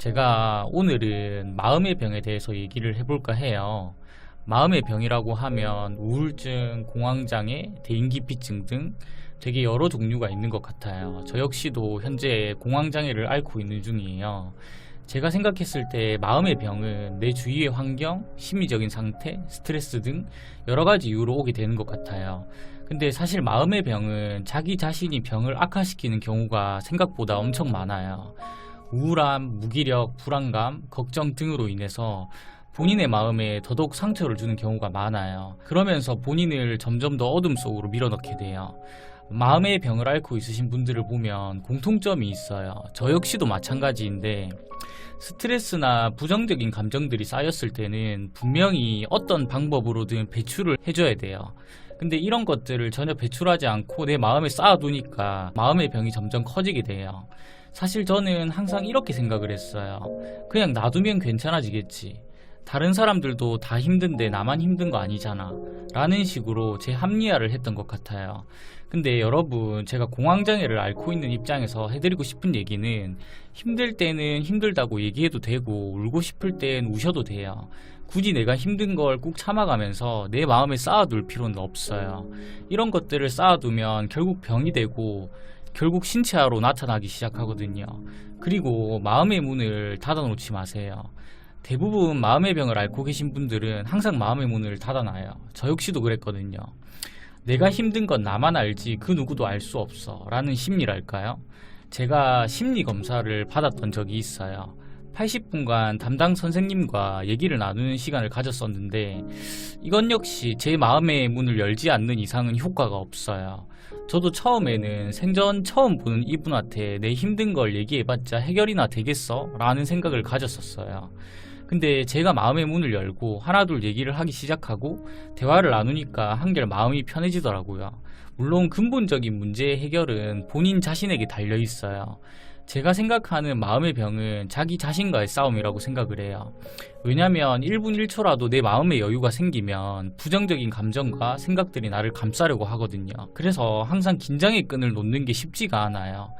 제가 오늘은 마음의 병에 대해서 얘기를 해볼까 해요. 마음의 병이라고 하면 우울증, 공황장애, 대인기피증 등 되게 여러 종류가 있는 것 같아요. 저 역시도 현재 공황장애를 앓고 있는 중이에요. 제가 생각했을 때 마음의 병은 내 주위의 환경, 심리적인 상태, 스트레스 등 여러 가지 이유로 오게 되는 것 같아요. 근데 사실 마음의 병은 자기 자신이 병을 악화시키는 경우가 생각보다 엄청 많아요. 우울함, 무기력, 불안감, 걱정 등으로 인해서 본인의 마음에 더더욱 상처를 주는 경우가 많아요. 그러면서 본인을 점점 더 어둠 속으로 밀어넣게 돼요. 마음의 병을 앓고 있으신 분들을 보면 공통점이 있어요. 저 역시도 마찬가지인데 스트레스나 부정적인 감정들이 쌓였을 때는 분명히 어떤 방법으로든 배출을 해줘야 돼요. 근데 이런 것들을 전혀 배출하지 않고 내 마음에 쌓아두니까 마음의 병이 점점 커지게 돼요. 사실 저는 항상 이렇게 생각을 했어요. 그냥 놔두면 괜찮아지겠지. 다른 사람들도 다 힘든데 나만 힘든 거 아니잖아 라는 식으로 제 합리화를 했던 것 같아요. 근데 여러분, 제가 공황장애를 앓고 있는 입장에서 해드리고 싶은 얘기는 힘들 때는 힘들다고 얘기해도 되고 울고 싶을 땐 우셔도 돼요. 굳이 내가 힘든 걸 꾹 참아가면서 내 마음에 쌓아둘 필요는 없어요. 이런 것들을 쌓아두면 결국 병이 되고 결국 신체화로 나타나기 시작하거든요. 그리고 마음의 문을 닫아놓지 마세요. 대부분 마음의 병을 앓고 계신 분들은 항상 마음의 문을 닫아놔요. 저 역시도 그랬거든요. 내가 힘든 건 나만 알지 그 누구도 알 수 없어 라는 심리랄까요? 제가 심리 검사를 받았던 적이 있어요. 80분간 담당 선생님과 얘기를 나누는 시간을 가졌었는데 이건 역시 제 마음의 문을 열지 않는 이상은 효과가 없어요. 저도 처음에는 생전 처음 보는 이분한테 내 힘든 걸 얘기해봤자 해결이나 되겠어? 라는 생각을 가졌었어요. 근데 제가 마음의 문을 열고 하나둘 얘기를 하기 시작하고 대화를 나누니까 한결 마음이 편해지더라고요. 물론 근본적인 문제의 해결은 본인 자신에게 달려있어요. 제가 생각하는 마음의 병은 자기 자신과의 싸움이라고 생각을 해요. 왜냐면 1분 1초라도 내 마음의 여유가 생기면 부정적인 감정과 생각들이 나를 감싸려고 하거든요. 그래서 항상 긴장의 끈을 놓는 게 쉽지가 않아요.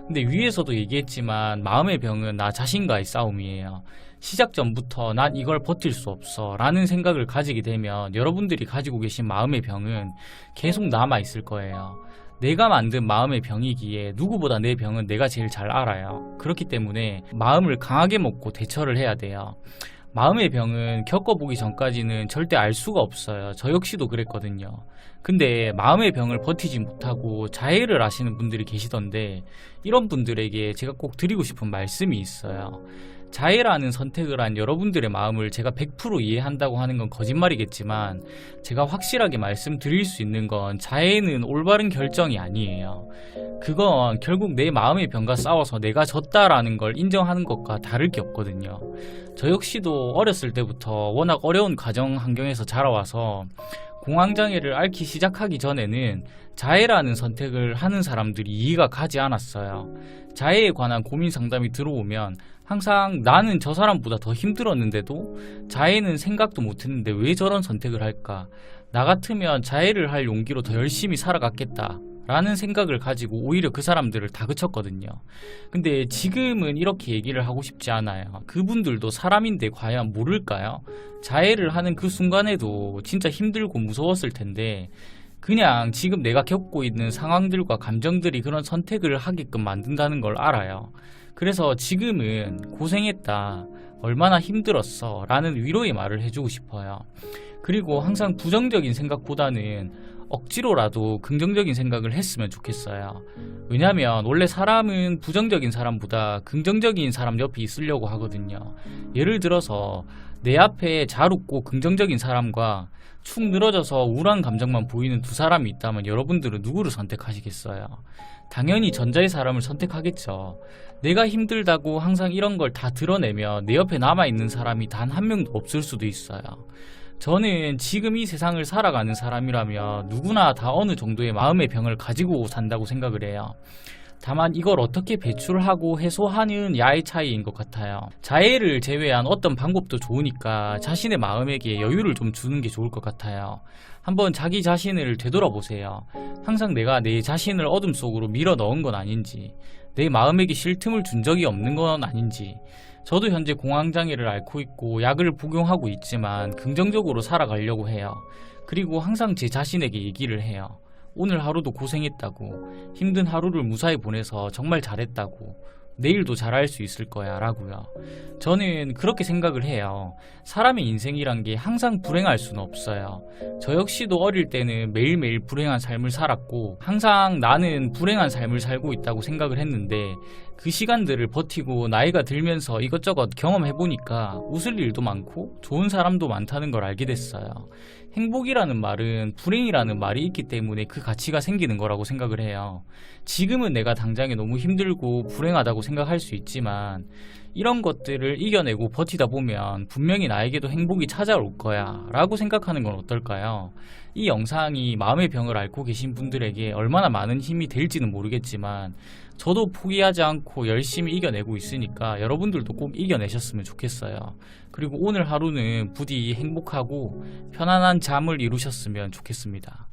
근데 위에서도 얘기했지만 마음의 병은 나 자신과의 싸움이에요. 시작 전부터 난 이걸 버틸 수 없어 라는 생각을 가지게 되면 여러분들이 가지고 계신 마음의 병은 계속 남아있을 거예요. 내가 만든 마음의 병이기에 누구보다 내 병은 내가 제일 잘 알아요. 그렇기 때문에 마음을 강하게 먹고 대처를 해야 돼요. 마음의 병은 겪어보기 전까지는 절대 알 수가 없어요. 저 역시도 그랬거든요. 근데 마음의 병을 버티지 못하고 자해를 하시는 분들이 계시던데 이런 분들에게 제가 꼭 드리고 싶은 말씀이 있어요. 자해라는 선택을 한 여러분들의 마음을 제가 100% 이해한다고 하는 건 거짓말이겠지만 제가 확실하게 말씀드릴 수 있는 건 자해는 올바른 결정이 아니에요. 그건 결국 내 마음의 병과 싸워서 내가 졌다라는 걸 인정하는 것과 다를 게 없거든요. 저 역시도 어렸을 때부터 워낙 어려운 가정 환경에서 자라와서 공황장애를 앓기 시작하기 전에는 자해라는 선택을 하는 사람들이 이해가 가지 않았어요. 자해에 관한 고민 상담이 들어오면 항상 나는 저 사람보다 더 힘들었는데도 자해는 생각도 못했는데 왜 저런 선택을 할까? 나 같으면 자해를 할 용기로 더 열심히 살아갔겠다 라는 생각을 가지고 오히려 그 사람들을 다그쳤거든요. 근데 지금은 이렇게 얘기를 하고 싶지 않아요. 그분들도 사람인데 과연 모를까요? 자해를 하는 그 순간에도 진짜 힘들고 무서웠을 텐데 그냥 지금 내가 겪고 있는 상황들과 감정들이 그런 선택을 하게끔 만든다는 걸 알아요. 그래서 지금은 고생했다, 얼마나 힘들었어 라는 위로의 말을 해주고 싶어요. 그리고 항상 부정적인 생각보다는 억지로라도 긍정적인 생각을 했으면 좋겠어요. 왜냐면 원래 사람은 부정적인 사람보다 긍정적인 사람 옆에 있으려고 하거든요. 예를 들어서 내 앞에 잘 웃고 긍정적인 사람과 축 늘어져서 우울한 감정만 보이는 두 사람이 있다면 여러분들은 누구를 선택하시겠어요? 당연히 전자의 사람을 선택하겠죠. 내가 힘들다고 항상 이런 걸 다 드러내면 내 옆에 남아있는 사람이 단 한 명도 없을 수도 있어요. 저는 지금 이 세상을 살아가는 사람이라면 누구나 다 어느 정도의 마음의 병을 가지고 산다고 생각을 해요. 다만 이걸 어떻게 배출하고 해소하는 야의 차이인 것 같아요. 자해를 제외한 어떤 방법도 좋으니까 자신의 마음에게 여유를 좀 주는 게 좋을 것 같아요. 한번 자기 자신을 되돌아보세요. 항상 내가 내 자신을 어둠 속으로 밀어 넣은 건 아닌지, 내 마음에게 쉴 틈을 준 적이 없는 건 아닌지. 저도 현재 공황장애를 앓고 있고 약을 복용하고 있지만 긍정적으로 살아가려고 해요. 그리고 항상 제 자신에게 얘기를 해요. 오늘 하루도 고생했다고, 힘든 하루를 무사히 보내서 정말 잘했다고, 내일도 잘할 수 있을 거야 라고요. 저는 그렇게 생각을 해요. 사람의 인생이란 게 항상 불행할 수는 없어요. 저 역시도 어릴 때는 매일매일 불행한 삶을 살았고 항상 나는 불행한 삶을 살고 있다고 생각을 했는데, 그 시간들을 버티고 나이가 들면서 이것저것 경험해보니까 웃을 일도 많고 좋은 사람도 많다는 걸 알게 됐어요. 행복이라는 말은 불행이라는 말이 있기 때문에 그 가치가 생기는 거라고 생각을 해요. 지금은 내가 당장에 너무 힘들고 불행하다고 생각할 수 있지만 이런 것들을 이겨내고 버티다 보면 분명히 나에게도 행복이 찾아올 거야 라고 생각하는 건 어떨까요? 이 영상이 마음의 병을 앓고 계신 분들에게 얼마나 많은 힘이 될지는 모르겠지만 저도 포기하지 않고 열심히 이겨내고 있으니까 여러분들도 꼭 이겨내셨으면 좋겠어요. 그리고 오늘 하루는 부디 행복하고 편안한 잠을 이루셨으면 좋겠습니다.